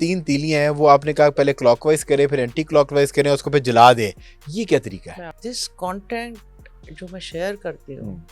3 तीलियां हैं, वो आपने कहा पहले क्लॉकवाइज करें फिर एंटी क्लॉकवाइज करें, उसको फिर जला दे, ये क्या तरीका है? दिस कंटेंट जो मैं शेयर करती हूँ,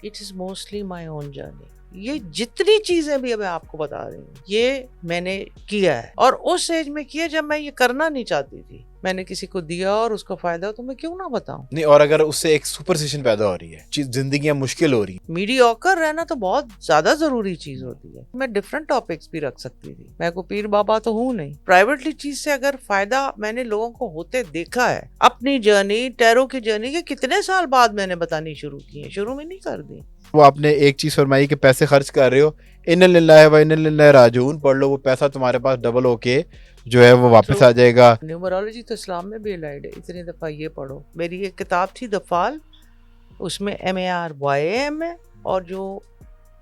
it is mostly my own journey. ये जितनी चीजें भी मैं आपको बता रही हूँ, ये मैंने किया है, और उस एज में किया जब मैं ये करना नहीं चाहती थी। मैंने किसी को दिया और उसको फायदा हो तो मैं क्यों ना बताऊं? नहीं, और अगर उससे एक सुपरस्टिशन पैदा हो रही है, जिंदगियां मुश्किल हो रही है। मीडियोकर रहना तो बहुत ज्यादा जरूरी चीज होती है। मैं डिफरेंट टॉपिक्स भी रख सकती थी, मैं को पीर बाबा तो हूँ नहीं। प्राइवेटली चीज से अगर फायदा मैंने लोगों को होते देखा है, अपनी जर्नी, टैरो की जर्नी के कितने साल बाद मैंने बतानी शुरू की है, शुरू में नहीं कर दी। वो आपने एक चीज फरमाई कि पैसे खर्च कर रहे हो, इन्ना लिल्लाहि व इन्ना इलैहि राजिऊन पढ़ लो, वो पैसा तुम्हारे पास डबल होके जो है वो वापस आ जाएगा। न्यूमरोलॉजी तो इस्लाम में भी अलाइड है, इतनी दफा ये पढ़ो। मेरी एक किताब थी द फॉल, उसमें MARYAM है, और जो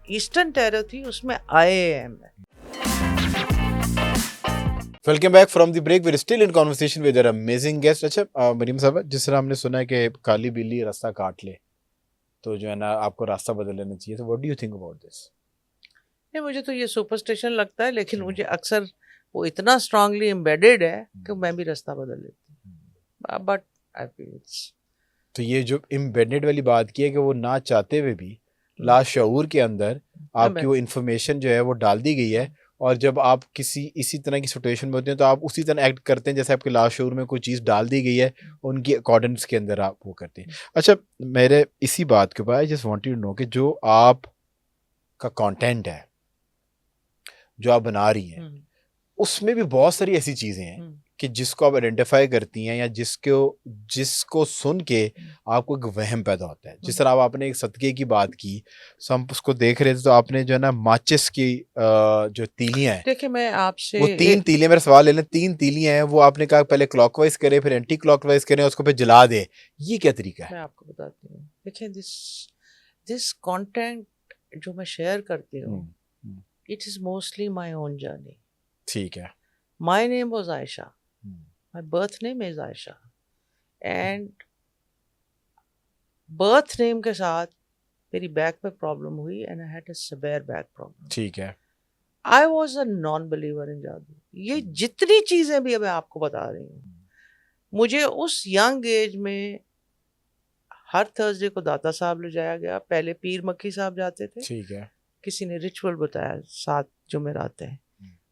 ईस्टर्न टैरो थी उसमें IAM है। Welcome back from the break, we are still in conversation with our amazing guest. अच्छा मरीम साहब, जिस तरह हमने सुना है कि काली बिल्ली रास्ता काट ले तो जो है ना आपको रास्ता बदल लेना चाहिए, तो what do you think about this? नहीं, मुझे तो ये सुपरस्टिशन लगता है, लेकिन मुझे अक्सर वो इतना स्ट्रांगली एम्बेडेड है कि मैं भी रास्ता बदल लेती हूँ, बट आई फील इट्स। तो ये जो एम्बेडेड वाली बात की है कि वो ना चाहते हुए भी लाशऊर के अंदर आपकी वो इन्फॉर्मेशन जो है वो डाल दी गई है, और जब आप किसी इसी तरह की सिचुएशन में होते हैं तो आप उसी तरह एक्ट करते हैं जैसे आपके लाशऊर में कोई चीज़ डाल दी गई है, उनकी अकॉर्डेंस के अंदर आप वो करते हैं। अच्छा, मेरे इसी बात के ऊपर I just wanted to know कि जो आप का कंटेंट है जो आप बना रही हैं, उसमें भी बहुत सारी ऐसी चीज़ें हैं कि जिसको आप आइडेंटिफाई करती हैं या जिसको सुन के आपको एक वहम पैदा होता है। जिस तरह आपने एक सदके की बात की, सो हम उसको देख रहे थे तो आपने जो है ना माचिस की जो तीलियां हैं, देखिए मैं आपसे वो 3 तीलियां, मेरा सवाल ले लें, 3 तीलियां हैं, वो आपने कहा पहले क्लॉकवाइज करें फिर एंटी क्लॉकवाइज करें, उसको फिर जला दे, ये क्या तरीका है? मैं आपको बताती हूँ। देखिए दिस कंटेंट जो मैं शेयर करती हूँ, it is mostly my own journey. ठीक है। My name was Ayesha, my birth name is Ayesha, and birth name के साथ मेरी बैक में प्रॉब्लम हुई, and I had a severe back problem. ठीक है। I was a non believer in जादू। ये जितनी चीजें भी मैं आपको बता रही हूँ, मुझे उस यंग एज में हर थर्सडे को दाता साहब ले जाया गया। पहले पीर मक्खी साहब जाते थे, ठीक है। किसी ने रिचुअल बताया 7 जुमेरात हैं।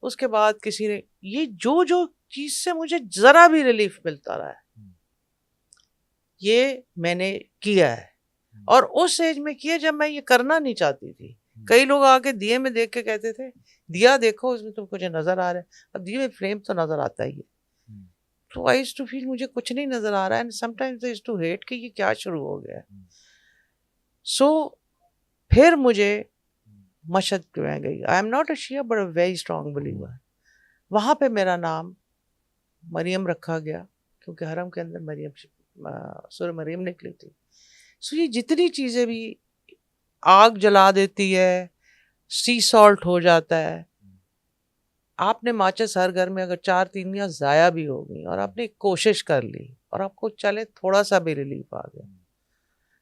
उसके बाद किसी ने, ये जो जो चीज से मुझे जरा भी रिलीफ मिलता रहा है, ये मैंने किया है, और उस एज में किया जब मैं ये करना नहीं चाहती थी। कई लोग आके दिए में देख के कहते थे, दिया देखो उसमें तो कुछ नजर आ रहा है। अब दिए में फ्लेम तो नजर आता ही है, तो आई यूज्ड टू फील मुझे कुछ नहीं नजर आ रहा है, and sometimes I used to hate कि ये क्या शुरू हो गया है। सो फिर मुझे मशहद में गई। I am not a Shia but a very strong believer. वहाँ पे मेरा नाम मरियम रखा गया, क्योंकि हरम के अंदर मरियम सूरह मरियम निकली थी। सो ये जितनी चीज़ें भी आग जला देती है, सी सॉल्ट हो जाता है। आपने माचिस हर घर में अगर 4 तीलियां ज़ाया भी हो गई और आपने कोशिश कर ली और आपको चले थोड़ा सा भी रिलीफ आ गया,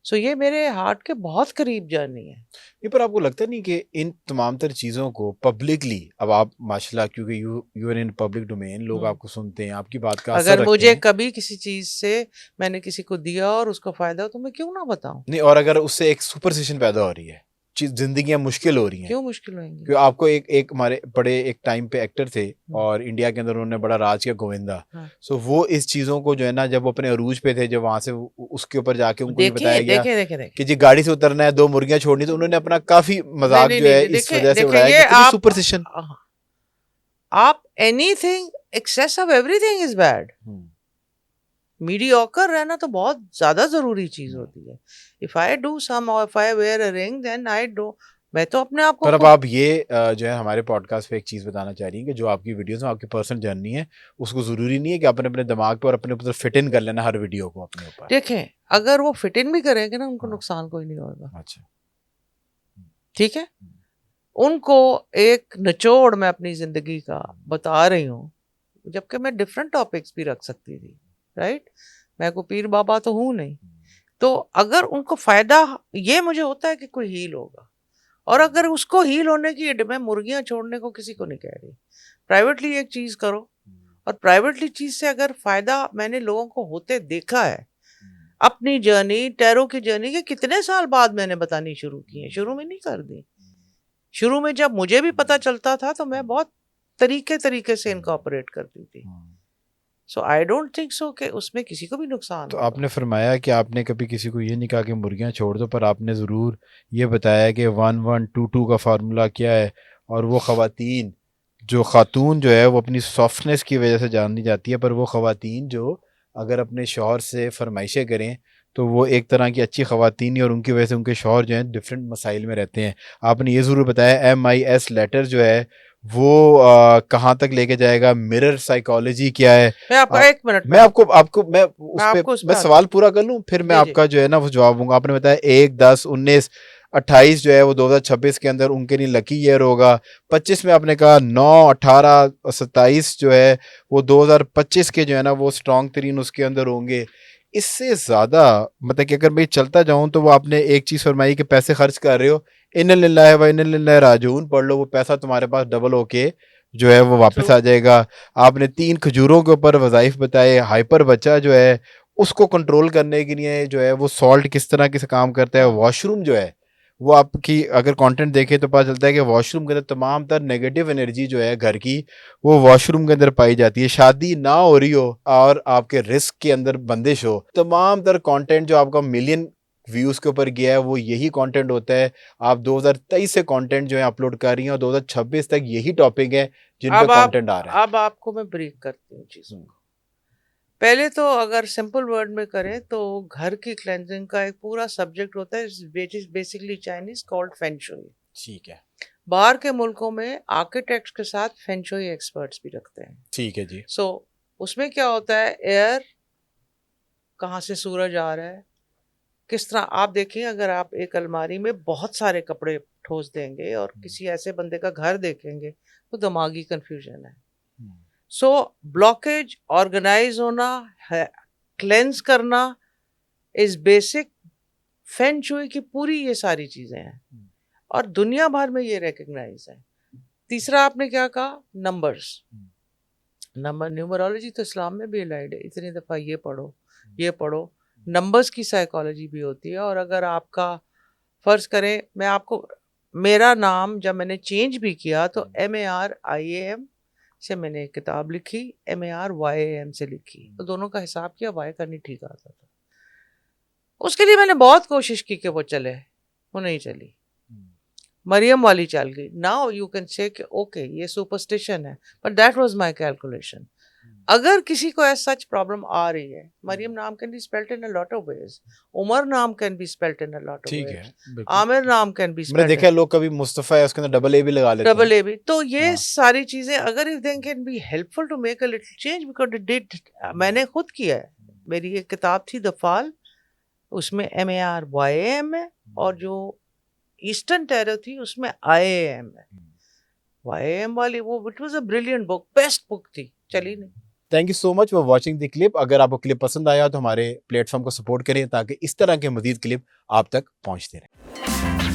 सो ये मेरे हार्ट के बहुत करीब जर्नी है। ये पर आपको लगता नहीं कि इन तमाम तर चीज़ों को पब्लिकली, अब आप माशाल्लाह क्योंकि you are in public domain, लोग आपको सुनते हैं, आपकी बात का असर अगर रखते मुझे हैं। कभी किसी चीज से मैंने किसी को दिया और उसको फायदा हो तो मैं क्यों ना बताऊं? नहीं, और अगर उससे एक सुपरस्टिशन पैदा हो रही है, जिंदगियां मुश्किल हो रही हैं, क्यों मुश्किल होंगी? क्योंकि आपको एक हमारे बड़े एक टाइम पे एक्टर थे और इंडिया के अंदर उन्होंने बड़ा राज किया, गोविंदा। सो वो इस चीजों को जो है ना, जब वो अपने अरूज पे थे, जब वहां से उसके ऊपर जाके उनको ये बताया गया कि जी गाड़ी से उतरना है, 2 मुर्गियां छोड़नी, तो उन्होंने अपना काफी मजाक जो है इस वजह से उड़ाया कि सुपरस्टिशन। आप anything excess of everything is bad. Mediocre रहना तो बहुत ज्यादा जरूरी चीज होती है। इफ आई डू सम और if I wear a ring then I do, मैं तो अपने आप को। पर अब आप ये जो है हमारे पॉडकास्ट पे एक चीज बताना चाह रही हैं कि जो आपकी वीडियोस में आपकी पर्सनल जर्नी है, उसको जरूरी नहीं है कि आपने अपने दिमाग पे और अपने ऊपर फिट इन कर लेना हर वीडियो को अपने ऊपर। देखें, अगर वो फिट इन भी करेंगे ना, उनको नुकसान कोई नहीं होगा। अच्छा, ठीक है, उनको एक निचोड़ मैं अपनी जिंदगी का बता रही हूँ, जबकि मैं डिफरेंट टॉपिक्स भी रख सकती थी, राइट? मैं को पीर बाबा तो हूँ नहीं। तो अगर उनको फायदा ये मुझे होता है कि कोई हील होगा, और अगर उसको हील होने की मैं मुर्गियां छोड़ने को किसी को नहीं कह रही, प्राइवेटली एक चीज करो, और प्राइवेटली चीज से अगर फायदा मैंने लोगों को होते देखा है, अपनी जर्नी, टैरो की जर्नी के कितने साल बाद मैंने बतानी शुरू की है, शुरू में नहीं कर दी। शुरू में जब मुझे भी पता चलता था तो मैं बहुत तरीके से इनकॉर्पोरेट करती थी। सो आई डोंट थिंक सो कि उसमें किसी को भी नुकसान तो होगा। आपने फरमाया कि आपने कभी किसी को ये नहीं कहा कि मुर्गियां छोड़ दो, पर आपने ज़रूर ये बताया कि 1122 का फार्मूला क्या है, और वो ख़वातीन जो खातून जो है वो अपनी सॉफ्टनेस की वजह से जानी जाती है, पर वो ख़वातीन जो अगर अपने शौहर से फरमाइशें करें तो वो एक तरह की अच्छी ख़वातीन ही, और उनकी वजह से उनके शौहर जो हैं डिफरेंट मसाइल में रहते हैं। आपने ये ज़रूर बताया MIS लेटर जो है वो कहाँ तक लेके जाएगा, मिरर साइकोलॉजी क्या है। मैं आपको एक मिनट मैं आपको आपको मैं उस पे आपको उस पे मैं आता सवाल पूरा कर लूं, फिर मैं जी जी आपका जो है ना वो जवाब दूंगा। आपने बताया 1, 10, 19, 28 जो है वो 2026 के अंदर उनके लिए लकी ईयर होगा। 25 में आपने कहा 9, 18, 27 जो है वो 2025 के जो है ना वो स्ट्रॉन्ग तरीन उसके अंदर होंगे। इससे ज्यादा मतलब कि अगर मैं चलता जाऊं तो वो आपने एक चीज फरमाई कि पैसे खर्च कर रहे हो, इन्ना लिल्लाहि व इन्ना इलैहि राजिऊन पढ़ लो, वो पैसा तुम्हारे पास डबल होके जो है वो वापस ट्रू आ जाएगा। आपने 3 खजूरों के ऊपर वज़ाइफ बताए। हाइपर बच्चा जो है उसको कंट्रोल करने के लिए जो है वो सॉल्ट किस तरह के से काम करता है। वॉशरूम जो है वो आपकी अगर कंटेंट देखें तो पता चलता है कि वॉशरूम के अंदर तमाम तर नेगेटिव एनर्जी जो है घर की वो वॉशरूम के अंदर पाई जाती है। शादी ना हो रही हो और आपके रिस्क के अंदर बंदिश हो, तमाम तर कंटेंट जो आपका मिलियन व्यूज के ऊपर गया है वो यही कंटेंट होता है। आप 2023 से कंटेंट जो है अपलोड कर रही हैं और 2026 तक यही टॉपिक है जिन पे कंटेंट आ रहा है। अब आपको मैं ब्रीक करती हूँ चीजों को। पहले तो अगर सिंपल वर्ड में करें तो घर की क्लेंजिंग का एक पूरा सब्जेक्ट होता है, बेसिकली चाइनीज कॉल्ड फेंगशुई। ठीक है, बाहर के मुल्कों में आर्किटेक्ट्स के साथ फेंगशुई एक्सपर्ट्स भी रखते हैं। ठीक है जी। सो उसमें क्या होता है, एयर कहाँ से सूरज आ रहा है, किस तरह। आप देखिए, अगर आप एक अलमारी में बहुत सारे कपड़े ठोस देंगे और किसी ऐसे बंदे का घर देखेंगे तो दिमागी कंफ्यूजन है। सो ब्लॉकेज, ऑर्गेनाइज होना, क्लेंस करना इज बेसिक फेंग शुई की पूरी ये सारी चीजें हैं, और दुनिया भर में ये रिकग्नाइज है। तीसरा आपने क्या कहा, नंबर्स। नंबर, न्यूमरोलॉजी तो इस्लाम में भी अलाइड है, इतनी दफा ये पढ़ो ये पढ़ो। नंबर्स की साइकोलॉजी भी होती है। और अगर आपका फर्ज करें, मैं आपको, मेरा नाम जब मैंने चेंज भी किया तो MARIAM से मैंने एक किताब लिखी, MARYAM से लिखी, तो दोनों का हिसाब किया, वाई का नहीं ठीक आता था। उसके लिए मैंने बहुत कोशिश की कि वो चले, वो नहीं चली। मरियम वाली चल गई। Now you can say okay ये सुपरस्टिशन है, but that was my calculation. अगर किसी को ऐसा सच प्रॉब्लम आ रही है, मरियम नाम can be spelled in a lot of ways, Umar नाम can be spelled in a lot of ठीक वेज, है, बिल्कुल। आमिर नाम कैन बी मैंने देखा स्पेल्ड है लोग कभी मुस्तफ़ा है उसके अंदर डबल ए भी लगा लेते डबल हैं। ए भी। तो ये हाँ। सारी चीजें अगर if they can be helpful to make a little change, because it did, मैंने खुद किया है। मेरी एक किताब थी द फॉल, उसमें MARYAM है, और जो ईस्टर्न टेरर थी उसमें IAM है। YAM वाली वो it was a brilliant book, best book थी, चली नहीं। Thank you so much for watching the clip. अगर आपको क्लिप पसंद आया तो हमारे प्लेटफॉर्म को सपोर्ट करें ताकि इस तरह के मजीद क्लिप आप तक पहुंचते रहें।